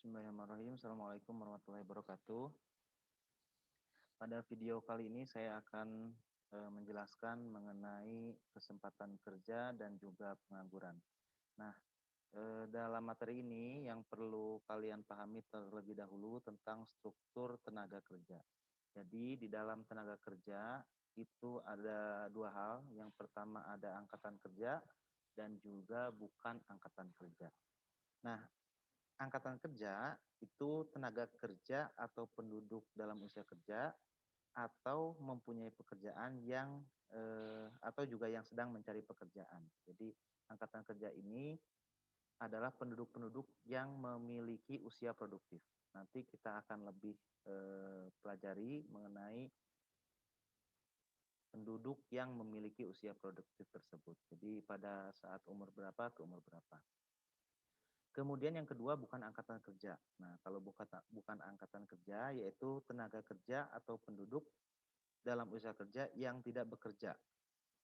Bismillahirrahmanirrahim. Assalamualaikum warahmatullahi wabarakatuh. Pada video kali ini saya akan menjelaskan mengenai kesempatan kerja dan juga pengangguran. Nah, dalam materi ini yang perlu kalian pahami terlebih dahulu tentang struktur tenaga kerja. Jadi di dalam tenaga kerja itu ada dua hal. Yang pertama ada angkatan kerja dan juga bukan angkatan kerja. Nah, angkatan kerja itu tenaga kerja atau penduduk dalam usia kerja atau mempunyai pekerjaan yang atau juga yang sedang mencari pekerjaan. Jadi angkatan kerja ini adalah penduduk-penduduk yang memiliki usia produktif. Nanti kita akan lebih pelajari mengenai penduduk yang memiliki usia produktif tersebut. Jadi pada saat umur berapa ke umur berapa. Kemudian yang kedua bukan angkatan kerja. Nah, kalau bukan angkatan kerja yaitu tenaga kerja atau penduduk dalam usia kerja yang tidak bekerja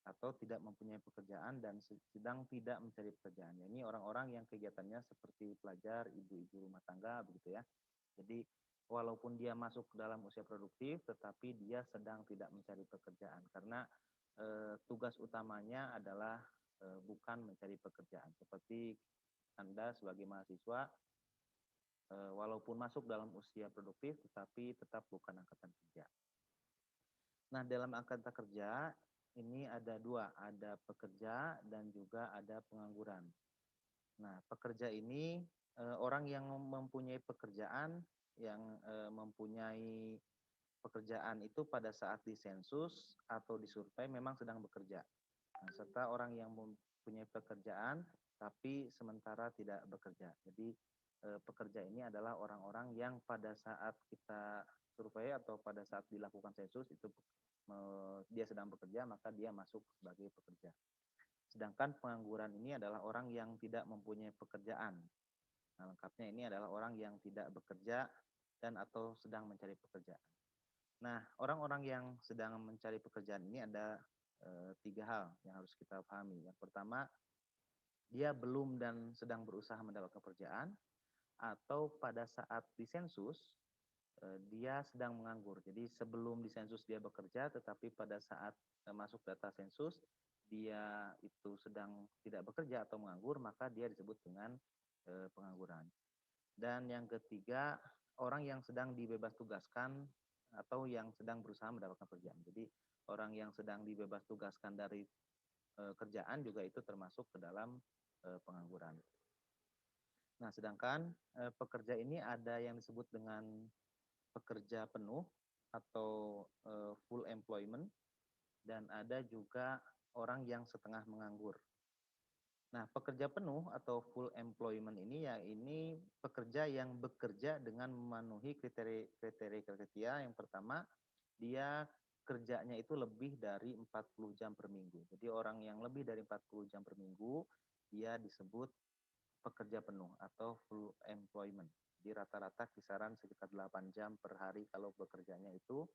atau tidak mempunyai pekerjaan dan sedang tidak mencari pekerjaan. Ini orang-orang yang kegiatannya seperti pelajar, ibu-ibu rumah tangga begitu ya. Jadi walaupun dia masuk ke dalam usia produktif tetapi dia sedang tidak mencari pekerjaan karena tugas utamanya adalah bukan mencari pekerjaan. Seperti Anda sebagai mahasiswa walaupun masuk dalam usia produktif tetapi tetap bukan angkatan kerja. Nah, dalam angkatan kerja ini ada dua, ada pekerja dan juga ada pengangguran. Nah, pekerja ini orang yang mempunyai pekerjaan, yang mempunyai pekerjaan itu pada saat disensus atau disurvei memang sedang bekerja. Nah, serta orang yang mempunyai pekerjaan tapi sementara tidak bekerja. Jadi pekerja ini adalah orang-orang yang pada saat kita survei atau pada saat dilakukan sensus itu dia sedang bekerja maka dia masuk sebagai pekerja. Sedangkan pengangguran ini adalah orang yang tidak mempunyai pekerjaan. Nah, lengkapnya ini adalah orang yang tidak bekerja dan atau sedang mencari pekerjaan. Nah, orang-orang yang sedang mencari pekerjaan ini ada tiga hal yang harus kita pahami. Yang pertama, dia belum dan sedang berusaha mendapatkan pekerjaan, atau pada saat disensus dia sedang menganggur. Jadi sebelum disensus dia bekerja, tetapi pada saat masuk data sensus dia itu sedang tidak bekerja atau menganggur, maka dia disebut dengan pengangguran. Dan yang ketiga, orang yang sedang dibebas tugaskan atau yang sedang berusaha mendapatkan pekerjaan. Jadi orang yang sedang dibebas tugaskan dari kerjaan juga itu termasuk ke dalam pengangguran. Nah, sedangkan pekerja ini ada yang disebut dengan pekerja penuh atau full employment dan ada juga orang yang setengah menganggur. Nah, pekerja penuh atau full employment ini ya ini pekerja yang bekerja dengan memenuhi kriteria. Yang pertama, dia kerjanya itu lebih dari 40 jam per minggu. Jadi orang yang lebih dari 40 jam per minggu dia disebut pekerja penuh atau full employment. Jadi rata-rata kisaran sekitar 8 jam per hari kalau bekerjanya itu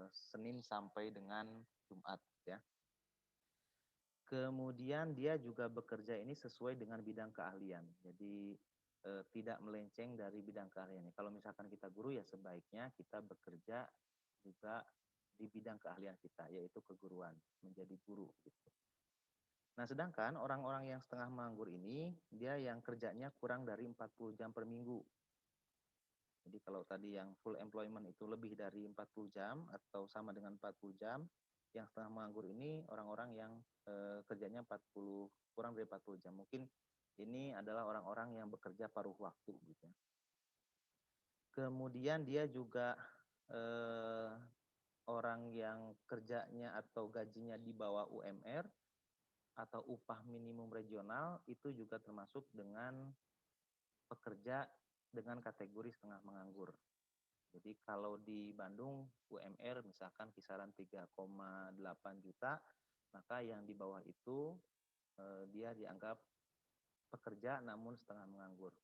Senin sampai dengan Jumat ya. Kemudian dia juga bekerja ini sesuai dengan bidang keahlian. Jadi tidak melenceng dari bidang keahliannya. Kalau misalkan kita guru ya sebaiknya kita bekerja juga di bidang keahlian kita yaitu keguruan, menjadi guru gitu. Nah, sedangkan orang-orang yang setengah menganggur ini, dia yang kerjanya kurang dari 40 jam per minggu. Jadi kalau tadi yang full employment itu lebih dari 40 jam atau sama dengan 40 jam, yang setengah menganggur ini orang-orang yang kerjanya kurang dari 40 jam. Mungkin ini adalah orang-orang yang bekerja paruh waktu gitu. Kemudian dia juga orang yang kerjanya atau gajinya di bawah UMR atau upah minimum regional itu juga termasuk dengan pekerja dengan kategori setengah menganggur. Jadi kalau di Bandung UMR misalkan kisaran 3,8 juta, maka yang di bawah itu dia dianggap pekerja namun setengah menganggur.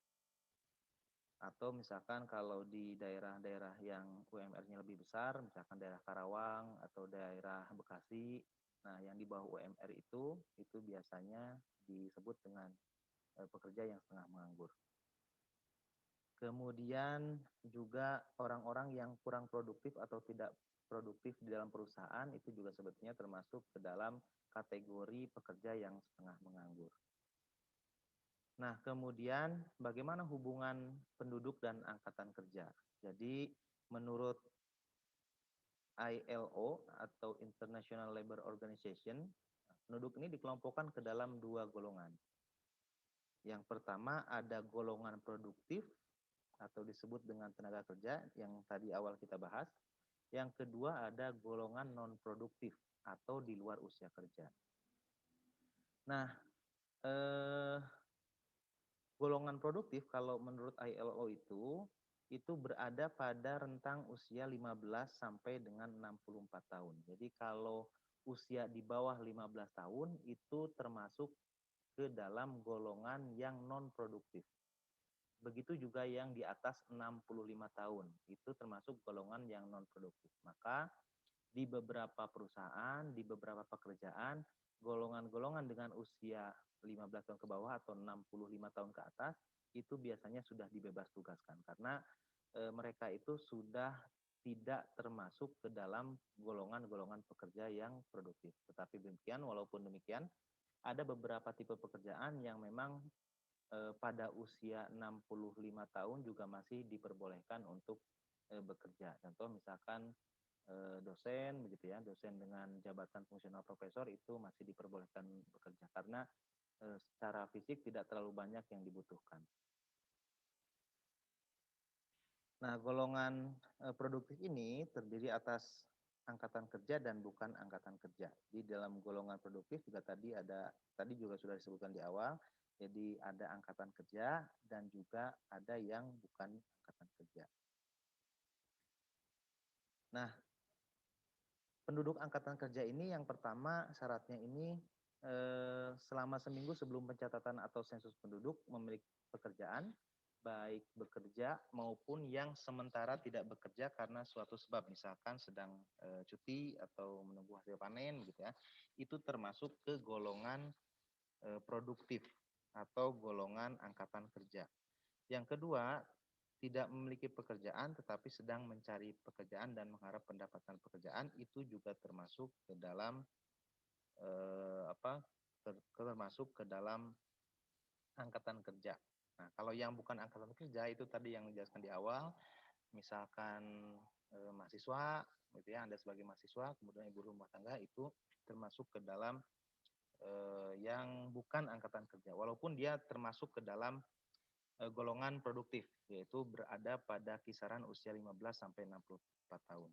Atau misalkan kalau di daerah-daerah yang UMR-nya lebih besar, misalkan daerah Karawang atau daerah Bekasi, nah yang di bawah UMR itu biasanya disebut dengan pekerja yang setengah menganggur. Kemudian juga orang-orang yang kurang produktif atau tidak produktif di dalam perusahaan itu juga sebetulnya termasuk ke dalam kategori pekerja yang setengah menganggur. Nah, kemudian bagaimana hubungan penduduk dan angkatan kerja? Jadi, menurut ILO atau International Labour Organization, penduduk ini dikelompokkan ke dalam dua golongan. Yang pertama ada golongan produktif atau disebut dengan tenaga kerja yang tadi awal kita bahas. Yang kedua ada golongan non produktif atau di luar usia kerja. Nah, golongan produktif kalau menurut ILO itu berada pada rentang usia 15 sampai dengan 64 tahun. Jadi kalau usia di bawah 15 tahun itu termasuk ke dalam golongan yang non produktif. Begitu juga yang di atas 65 tahun, itu termasuk golongan yang non produktif. Maka di beberapa perusahaan, di beberapa pekerjaan, golongan-golongan dengan usia 15 tahun ke bawah atau 65 tahun ke atas itu biasanya sudah dibebas tugaskan karena mereka itu sudah tidak termasuk ke dalam golongan-golongan pekerja yang produktif. Tetapi demikian, walaupun demikian, ada beberapa tipe pekerjaan yang memang pada usia 65 tahun juga masih diperbolehkan untuk bekerja. Contoh misalkan dosen begitu ya, dosen dengan jabatan fungsional profesor itu masih diperbolehkan bekerja karena secara fisik tidak terlalu banyak yang dibutuhkan. Nah, golongan produktif ini terdiri atas angkatan kerja dan bukan angkatan kerja. Di dalam golongan produktif juga tadi juga sudah disebutkan di awal, jadi ada angkatan kerja dan juga ada yang bukan angkatan kerja. Nah, penduduk angkatan kerja ini yang pertama syaratnya ini selama seminggu sebelum pencatatan atau sensus penduduk memiliki pekerjaan, baik bekerja maupun yang sementara tidak bekerja karena suatu sebab, misalkan sedang cuti atau menunggu hasil panen gitu ya, itu termasuk ke golongan produktif atau golongan angkatan kerja. Yang kedua, tidak memiliki pekerjaan tetapi sedang mencari pekerjaan dan mengharap pendapatan pekerjaan itu juga termasuk ke dalam termasuk ke dalam angkatan kerja. Nah, kalau yang bukan angkatan kerja itu tadi yang dijelaskan di awal, misalkan mahasiswa, gitu ya, Anda sebagai mahasiswa, kemudian ibu rumah tangga itu termasuk ke dalam yang bukan angkatan kerja, walaupun dia termasuk ke dalam golongan produktif, yaitu berada pada kisaran usia 15 sampai 64 tahun.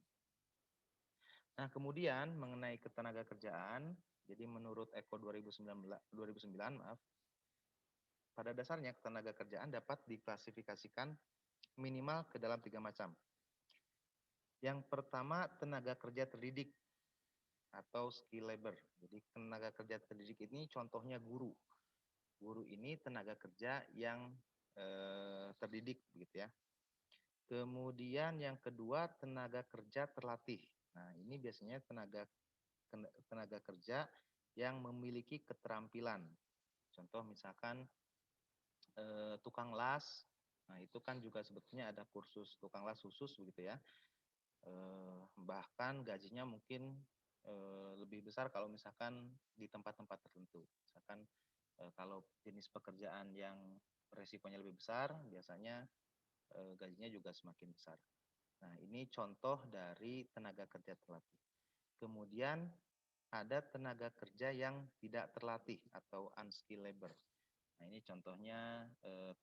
Nah, kemudian mengenai ketenaga kerjaan, jadi menurut Eko 2009, pada dasarnya ketenaga kerjaan dapat diklasifikasikan minimal ke dalam 3 macam. Yang pertama, tenaga kerja terdidik atau skill labor. Jadi tenaga kerja terdidik ini contohnya guru. Guru ini tenaga kerja yang terdidik begitu ya. Kemudian yang kedua, tenaga kerja terlatih. Nah, ini biasanya tenaga kerja yang memiliki keterampilan. Contoh misalkan tukang las. Nah, itu kan juga sebetulnya ada kursus tukang las khusus begitu ya. Bahkan gajinya mungkin lebih besar kalau misalkan di tempat-tempat tertentu. Misalkan kalau jenis pekerjaan yang resikonya lebih besar, biasanya gajinya juga semakin besar. Nah, ini contoh dari tenaga kerja terlatih. Kemudian ada tenaga kerja yang tidak terlatih atau unskilled labor. Nah, ini contohnya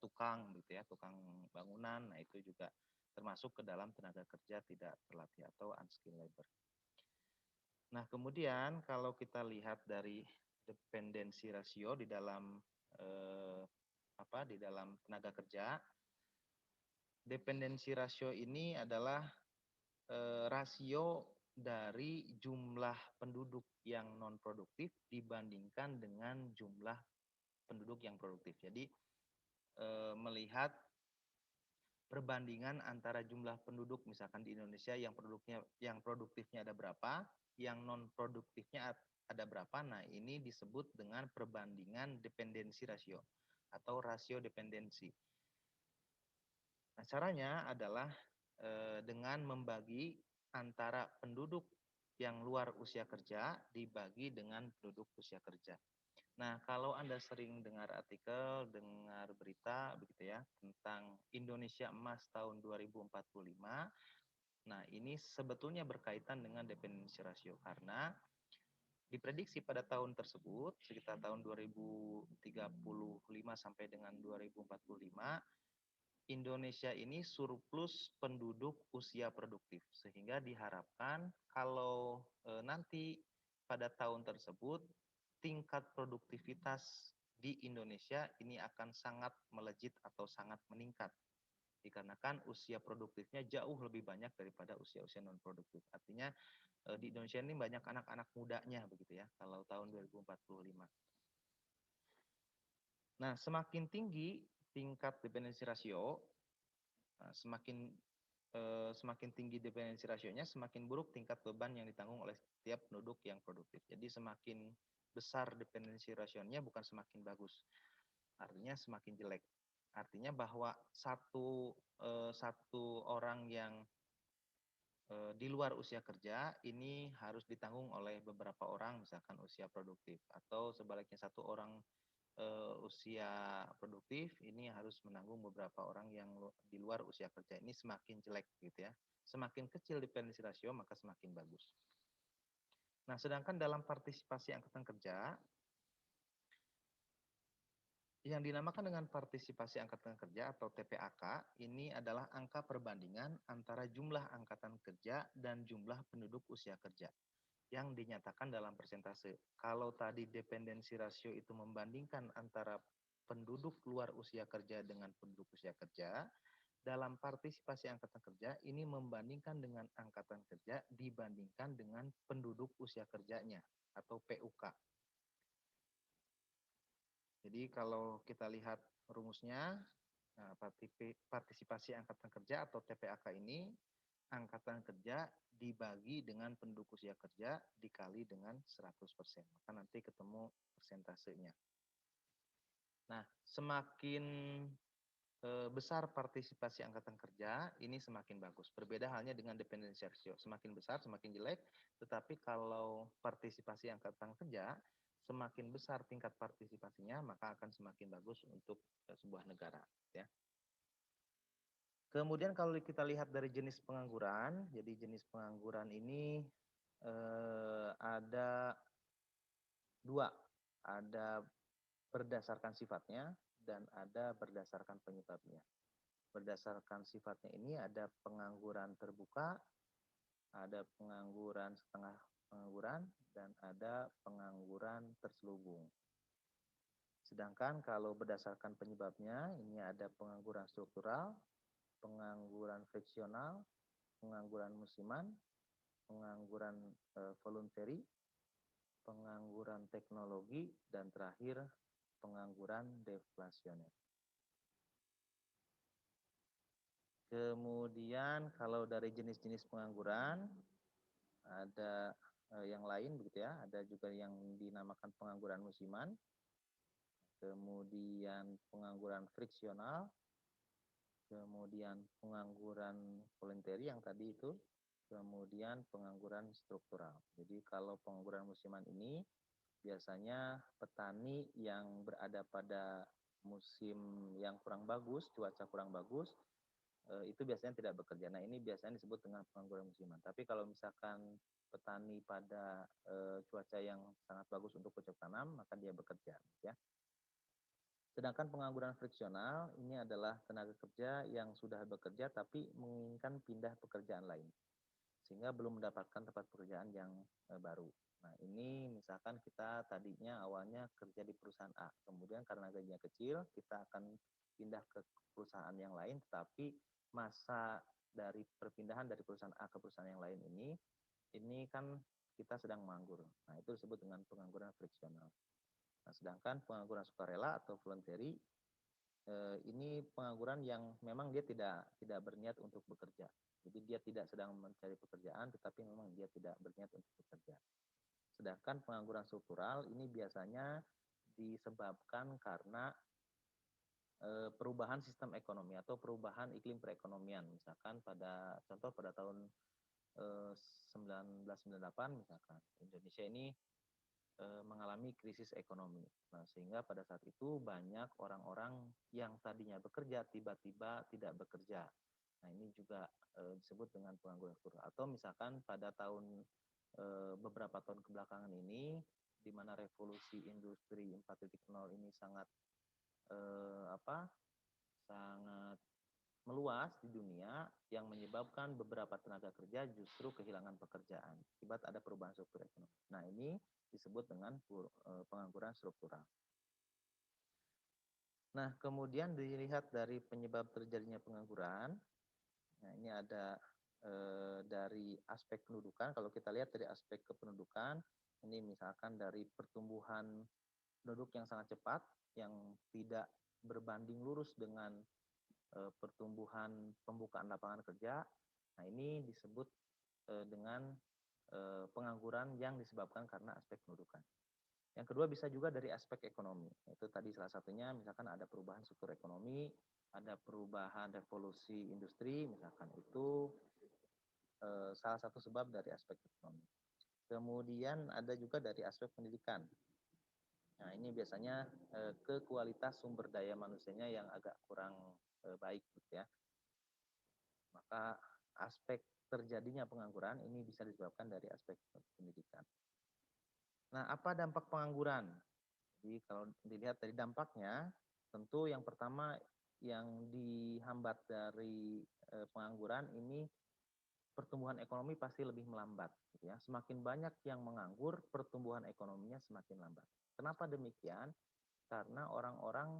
tukang gitu ya, tukang bangunan. Nah, itu juga termasuk ke dalam tenaga kerja tidak terlatih atau unskilled labor. Nah, kemudian kalau kita lihat dari dependensi rasio di dalam di dalam tenaga kerja, dependensi rasio ini adalah rasio dari jumlah penduduk yang non produktif dibandingkan dengan jumlah penduduk yang produktif. Jadi melihat perbandingan antara jumlah penduduk misalkan di Indonesia yang produktifnya ada berapa, yang non produktifnya ada berapa. Nah, ini disebut dengan perbandingan dependensi rasio atau rasio dependensi. Nah, caranya adalah dengan membagi antara penduduk yang luar usia kerja dibagi dengan penduduk usia kerja. Nah, kalau Anda sering dengar artikel, dengar berita begitu ya tentang Indonesia Emas tahun 2045, nah ini sebetulnya berkaitan dengan dependensi rasio karena diprediksi pada tahun tersebut sekitar tahun 2035 sampai dengan 2045 Indonesia ini surplus penduduk usia produktif sehingga diharapkan kalau nanti pada tahun tersebut tingkat produktivitas di Indonesia ini akan sangat melejit atau sangat meningkat dikarenakan usia produktifnya jauh lebih banyak daripada usia-usia non produktif. Artinya di Indonesia ini banyak anak-anak mudanya begitu ya kalau tahun 2045. Nah, semakin tinggi tingkat dependensi rasio, semakin tinggi dependensi rasionya, semakin buruk tingkat beban yang ditanggung oleh setiap penduduk yang produktif. Jadi semakin besar dependensi rasionya bukan semakin bagus, artinya semakin jelek. Artinya bahwa satu orang yang di luar usia kerja ini harus ditanggung oleh beberapa orang, misalkan usia produktif, atau sebaliknya satu orang usia produktif ini harus menanggung beberapa orang yang di luar usia kerja. Ini semakin jelek gitu ya. Semakin kecil dependensi rasio maka semakin bagus. Nah, sedangkan dalam partisipasi angkatan kerja yang dinamakan dengan partisipasi angkatan kerja atau TPAK ini adalah angka perbandingan antara jumlah angkatan kerja dan jumlah penduduk usia kerja yang dinyatakan dalam persentase. Kalau tadi dependensi rasio itu membandingkan antara penduduk luar usia kerja dengan penduduk usia kerja, dalam partisipasi angkatan kerja ini membandingkan dengan angkatan kerja dibandingkan dengan penduduk usia kerjanya atau PUK. Jadi kalau kita lihat rumusnya, nah, partisipasi angkatan kerja atau TPAK ini angkatan kerja dibagi dengan penduduk usia kerja dikali dengan 100%. Maka nanti ketemu persentasenya. Nah, semakin besar partisipasi angkatan kerja, ini semakin bagus. Berbeda halnya dengan dependensi rasio. Semakin besar, semakin jelek. Tetapi kalau partisipasi angkatan kerja, semakin besar tingkat partisipasinya, maka akan semakin bagus untuk sebuah negara. Ya. Kemudian kalau kita lihat dari jenis pengangguran, jadi jenis pengangguran ini ada dua, ada berdasarkan sifatnya dan ada berdasarkan penyebabnya. Berdasarkan sifatnya ini ada pengangguran terbuka, ada pengangguran setengah pengangguran, dan ada pengangguran terselubung. Sedangkan kalau berdasarkan penyebabnya, ini ada pengangguran struktural, pengangguran friksional, pengangguran musiman, pengangguran voluntary, pengangguran teknologi, dan terakhir pengangguran deflasioner. Kemudian kalau dari jenis-jenis pengangguran ada yang lain begitu ya, ada juga yang dinamakan pengangguran musiman, kemudian pengangguran friksional, kemudian pengangguran voluntary yang tadi itu, kemudian pengangguran struktural. Jadi kalau pengangguran musiman ini biasanya petani yang berada pada musim yang kurang bagus, cuaca kurang bagus, itu biasanya tidak bekerja. Nah, ini biasanya disebut dengan pengangguran musiman. Tapi kalau misalkan petani pada cuaca yang sangat bagus untuk cocok tanam, maka dia bekerja. Ya. Sedangkan pengangguran friksional ini adalah tenaga kerja yang sudah bekerja tapi menginginkan pindah pekerjaan lain sehingga belum mendapatkan tempat pekerjaan yang baru. Nah, ini misalkan kita tadinya awalnya kerja di perusahaan A, kemudian karena gajinya kecil, kita akan pindah ke perusahaan yang lain, tetapi masa dari perpindahan dari perusahaan A ke perusahaan yang lain ini kan kita sedang menganggur. Nah, itu disebut dengan pengangguran friksional. Nah, sedangkan pengangguran sukarela atau voluntary ini pengangguran yang memang dia tidak berniat untuk bekerja. Jadi dia tidak sedang mencari pekerjaan, tetapi memang dia tidak berniat untuk bekerja. Sedangkan pengangguran struktural ini biasanya disebabkan karena perubahan sistem ekonomi atau perubahan iklim perekonomian. Misalkan pada tahun 1998 misalkan Indonesia ini mengalami krisis ekonomi. Nah, sehingga pada saat itu banyak orang-orang yang tadinya bekerja tiba-tiba tidak bekerja. Nah, ini juga disebut dengan pengangguran struktural. Atau misalkan pada beberapa tahun kebelakangan ini, di mana revolusi industri 4.0 ini sangat sangat meluas di dunia, yang menyebabkan beberapa tenaga kerja justru kehilangan pekerjaan akibat ada perubahan struktur ekonomi. Nah, ini disebut dengan pengangguran struktural. Nah, kemudian dilihat dari penyebab terjadinya pengangguran. Nah, ini ada dari aspek pendudukan. Kalau kita lihat dari aspek kependudukan, ini misalkan dari pertumbuhan penduduk yang sangat cepat, yang tidak berbanding lurus dengan pertumbuhan pembukaan lapangan kerja. Nah, ini disebut dengan pengangguran yang disebabkan karena aspek pendudukan. Yang kedua bisa juga dari aspek ekonomi. Itu tadi salah satunya misalkan ada perubahan struktur ekonomi, ada perubahan revolusi industri, misalkan itu salah satu sebab dari aspek ekonomi. Kemudian ada juga dari aspek pendidikan. Nah, ini biasanya ke kualitas sumber daya manusianya yang agak kurang baik gitu ya. Maka aspek terjadinya pengangguran ini bisa disebabkan dari aspek pendidikan. Nah, apa dampak pengangguran? Jadi kalau dilihat dari dampaknya, tentu yang pertama yang dihambat dari pengangguran ini pertumbuhan ekonomi pasti lebih melambat. Gitu ya. Semakin banyak yang menganggur, pertumbuhan ekonominya semakin lambat. Kenapa demikian? Karena orang-orang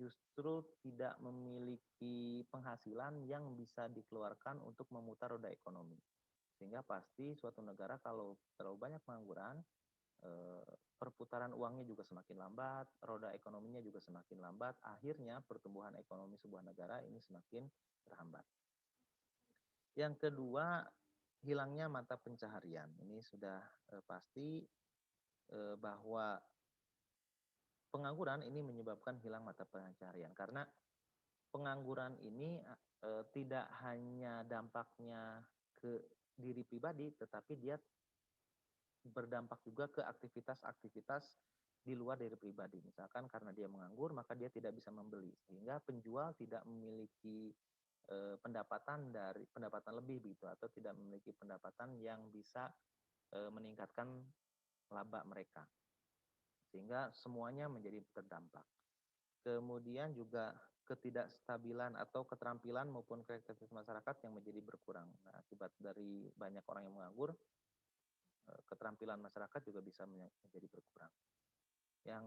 justru tidak memiliki penghasilan yang bisa dikeluarkan untuk memutar roda ekonomi. Sehingga pasti suatu negara kalau terlalu banyak pengangguran, perputaran uangnya juga semakin lambat, roda ekonominya juga semakin lambat, akhirnya pertumbuhan ekonomi sebuah negara ini semakin terhambat. Yang kedua, hilangnya mata pencaharian. Ini sudah pasti bahwa pengangguran ini menyebabkan hilang mata pencaharian, karena pengangguran ini tidak hanya dampaknya ke diri pribadi, tetapi dia berdampak juga ke aktivitas-aktivitas di luar dari pribadi. Misalkan karena dia menganggur, maka dia tidak bisa membeli, sehingga penjual tidak memiliki pendapatan lebih begitu, atau tidak memiliki pendapatan yang bisa meningkatkan laba mereka, sehingga semuanya menjadi terdampak. Kemudian juga ketidakstabilan atau keterampilan maupun kreativitas masyarakat yang menjadi berkurang. Nah, akibat dari banyak orang yang menganggur, keterampilan masyarakat juga bisa menjadi berkurang. Yang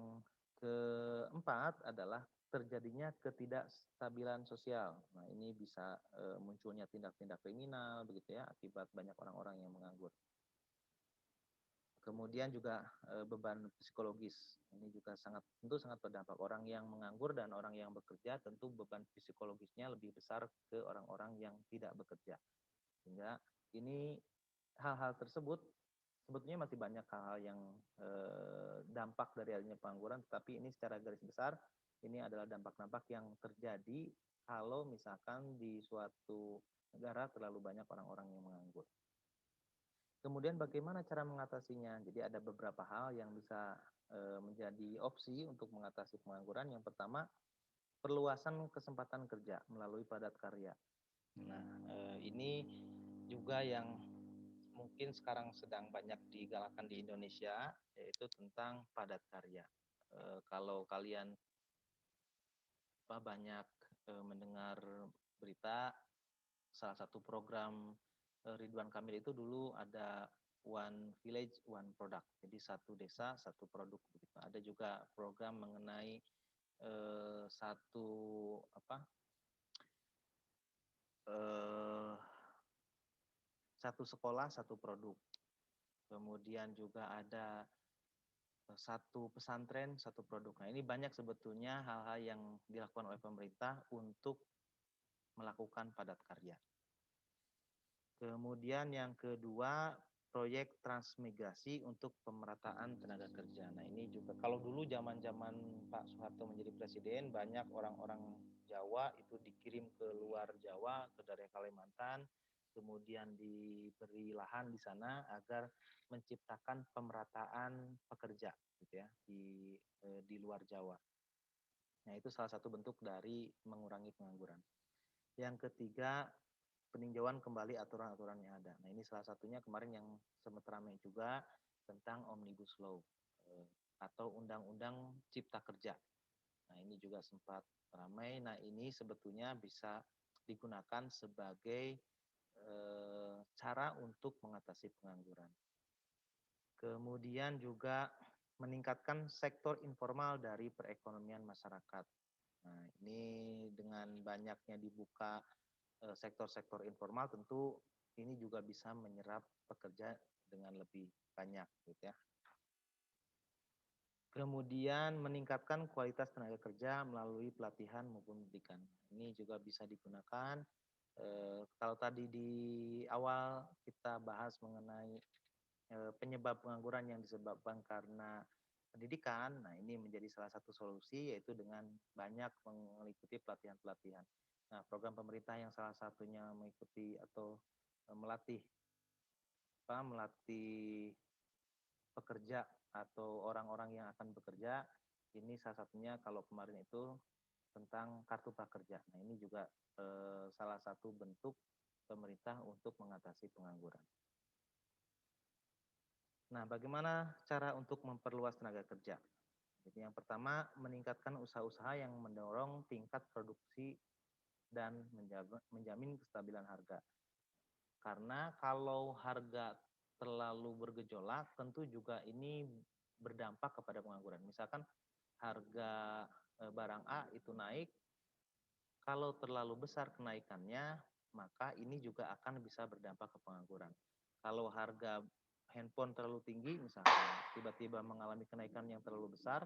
keempat adalah terjadinya ketidakstabilan sosial. Nah, ini bisa munculnya tindak-tindak kriminal begitu ya, akibat banyak orang-orang yang menganggur. Kemudian juga beban psikologis. Ini juga tentu sangat berdampak. Orang yang menganggur dan orang yang bekerja tentu beban psikologisnya lebih besar ke orang-orang yang tidak bekerja. Sehingga ini hal-hal tersebut sebetulnya masih banyak hal-hal yang dampak dari adanya pengangguran, tetapi ini secara garis besar ini adalah dampak-dampak yang terjadi kalau misalkan di suatu negara terlalu banyak orang-orang yang menganggur. Kemudian bagaimana cara mengatasinya? Jadi ada beberapa hal yang bisa menjadi opsi untuk mengatasi pengangguran. Yang pertama, perluasan kesempatan kerja melalui padat karya. Nah, ini juga yang mungkin sekarang sedang banyak digalakkan di Indonesia, yaitu tentang padat karya. Kalau kalian banyak mendengar berita, salah satu program Ridwan Kamil itu dulu ada One Village, One Product. Jadi satu desa, satu produk. Begitu. Ada juga program mengenai satu sekolah, satu produk. Kemudian juga ada satu pesantren, satu produk. Nah, ini banyak sebetulnya hal-hal yang dilakukan oleh pemerintah untuk melakukan padat karya. Kemudian yang kedua, proyek transmigrasi untuk pemerataan tenaga kerja. Nah, ini juga kalau dulu zaman-zaman Pak Soeharto menjadi presiden, banyak orang-orang Jawa itu dikirim ke luar Jawa, ke daerah Kalimantan, kemudian diberi lahan di sana agar menciptakan pemerataan pekerja gitu ya di luar Jawa. Nah, itu salah satu bentuk dari mengurangi pengangguran. Yang ketiga, peninjauan kembali aturan-aturan yang ada. Nah, ini salah satunya kemarin yang sempat ramai juga tentang Omnibus Law atau Undang-Undang Cipta Kerja. Nah, ini juga sempat ramai. Nah, ini sebetulnya bisa digunakan sebagai cara untuk mengatasi pengangguran. Kemudian juga meningkatkan sektor informal dari perekonomian masyarakat. Nah, ini dengan banyaknya dibuka sektor-sektor informal tentu ini juga bisa menyerap pekerja dengan lebih banyak gitu ya. Kemudian meningkatkan kualitas tenaga kerja melalui pelatihan maupun pendidikan. Ini juga bisa digunakan. Kalau tadi di awal kita bahas mengenai penyebab pengangguran yang disebabkan karena pendidikan, nah ini menjadi salah satu solusi yaitu dengan banyak mengikuti pelatihan-pelatihan. Nah, program pemerintah yang salah satunya mengikuti atau melatih pekerja atau orang-orang yang akan bekerja, ini salah satunya kalau kemarin itu tentang kartu prakerja. Nah, ini juga salah satu bentuk pemerintah untuk mengatasi pengangguran. Nah, bagaimana cara untuk memperluas tenaga kerja? Jadi yang pertama, meningkatkan usaha-usaha yang mendorong tingkat produksi dan menjamin kestabilan harga. Karena kalau harga terlalu bergejolak, tentu juga ini berdampak kepada pengangguran. Misalkan harga barang A itu naik, kalau terlalu besar kenaikannya, maka ini juga akan bisa berdampak ke pengangguran. Kalau harga handphone terlalu tinggi, misalkan tiba-tiba mengalami kenaikan yang terlalu besar,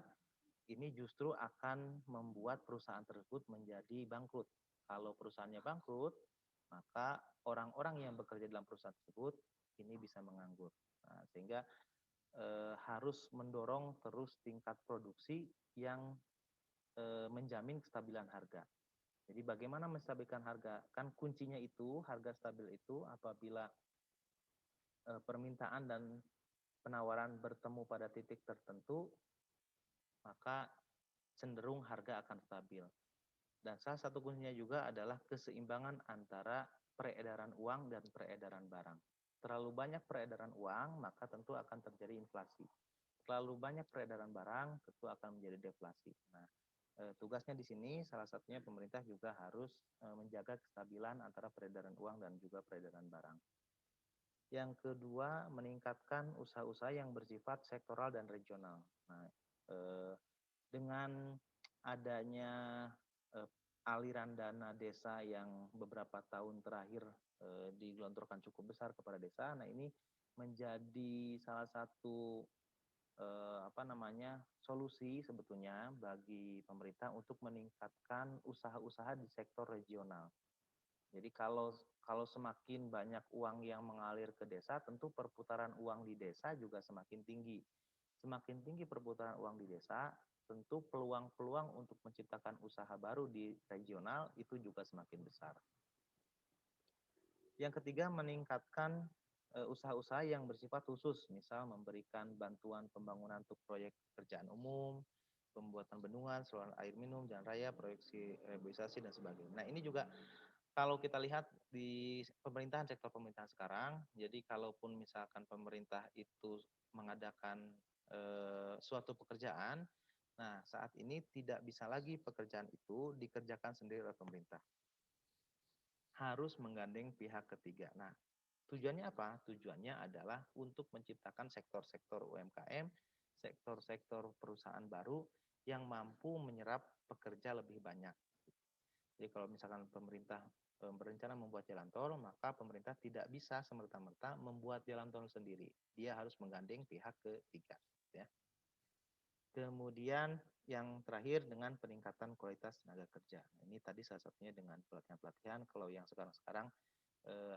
ini justru akan membuat perusahaan tersebut menjadi bangkrut. Kalau perusahaannya bangkrut, maka orang-orang yang bekerja dalam perusahaan tersebut ini bisa menganggur. Nah, sehingga harus mendorong terus tingkat produksi yang menjamin kestabilan harga. Jadi bagaimana menstabilkan harga? Kan kuncinya itu, harga stabil itu apabila permintaan dan penawaran bertemu pada titik tertentu, maka cenderung harga akan stabil. Dan salah satu kuncinya juga adalah keseimbangan antara peredaran uang dan peredaran barang. Terlalu banyak peredaran uang, maka tentu akan terjadi inflasi. Terlalu banyak peredaran barang, tentu akan menjadi deflasi. Nah, tugasnya di sini salah satunya pemerintah juga harus menjaga kestabilan antara peredaran uang dan juga peredaran barang. Yang kedua, meningkatkan usaha-usaha yang bersifat sektoral dan regional. Nah, dengan adanya aliran dana desa yang beberapa tahun terakhir digelontorkan cukup besar kepada desa, nah ini menjadi salah satu solusi sebetulnya bagi pemerintah untuk meningkatkan usaha-usaha di sektor regional. Jadi kalau semakin banyak uang yang mengalir ke desa, tentu perputaran uang di desa juga semakin tinggi. Semakin tinggi perputaran uang di desa, tentu peluang-peluang untuk menciptakan usaha baru di regional itu juga semakin besar. Yang ketiga, meningkatkan usaha-usaha yang bersifat khusus, misal memberikan bantuan pembangunan untuk proyek pekerjaan umum, pembuatan bendungan, saluran air minum, jalan raya, proyeksi rehabilitasi dan sebagainya. Nah, ini juga kalau kita lihat di sektor pemerintahan sekarang, jadi kalaupun misalkan pemerintah itu mengadakan suatu pekerjaan, nah saat ini tidak bisa lagi pekerjaan itu dikerjakan sendiri oleh pemerintah. Harus menggandeng pihak ketiga. Nah, tujuannya apa? Tujuannya adalah untuk menciptakan sektor-sektor UMKM, sektor-sektor perusahaan baru yang mampu menyerap pekerja lebih banyak. Jadi kalau misalkan pemerintah berencana membuat jalan tol, maka pemerintah tidak bisa semerta-merta membuat jalan tol sendiri. Dia harus menggandeng pihak ketiga. Ya. Kemudian yang terakhir dengan peningkatan kualitas tenaga kerja. Ini tadi salah satunya dengan pelatihan-pelatihan. Kalau yang sekarang-sekarang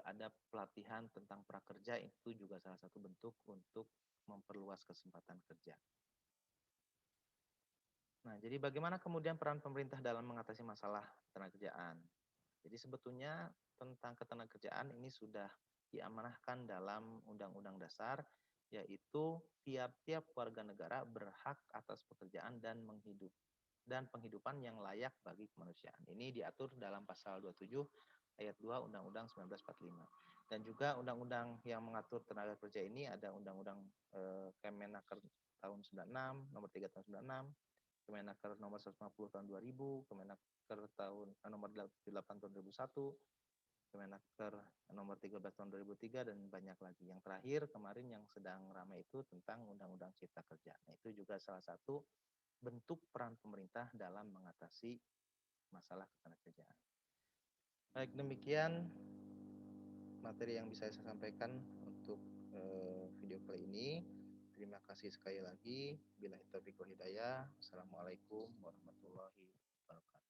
ada pelatihan tentang prakerja, itu juga salah satu bentuk untuk memperluas kesempatan kerja. Nah, jadi bagaimana kemudian peran pemerintah dalam mengatasi masalah ketenagakerjaan? Jadi sebetulnya tentang ketenagakerjaan ini sudah diamanahkan dalam Undang-Undang Dasar, yaitu tiap-tiap warga negara berhak atas pekerjaan dan penghidupan yang layak bagi kemanusiaan. Ini diatur dalam pasal 27 ayat 2 Undang-Undang 1945. Dan juga undang-undang yang mengatur tenaga kerja ini ada Undang-Undang Kemenaker tahun 96, nomor 3 tahun 96, Kemenaker nomor 150 tahun 2000, Kemenaker nomor 8 tahun 2001, Kemenaker nomor 13 tahun 2003, dan banyak lagi. Yang terakhir kemarin yang sedang ramai itu tentang Undang-Undang Cipta Kerja. Nah, itu juga salah satu bentuk peran pemerintah dalam mengatasi masalah ketenagakerjaan. Baik, demikian materi yang bisa saya sampaikan untuk video kali ini. Terima kasih sekali lagi. Billahi taufiq wal hidayah. Assalamualaikum warahmatullahi wabarakatuh.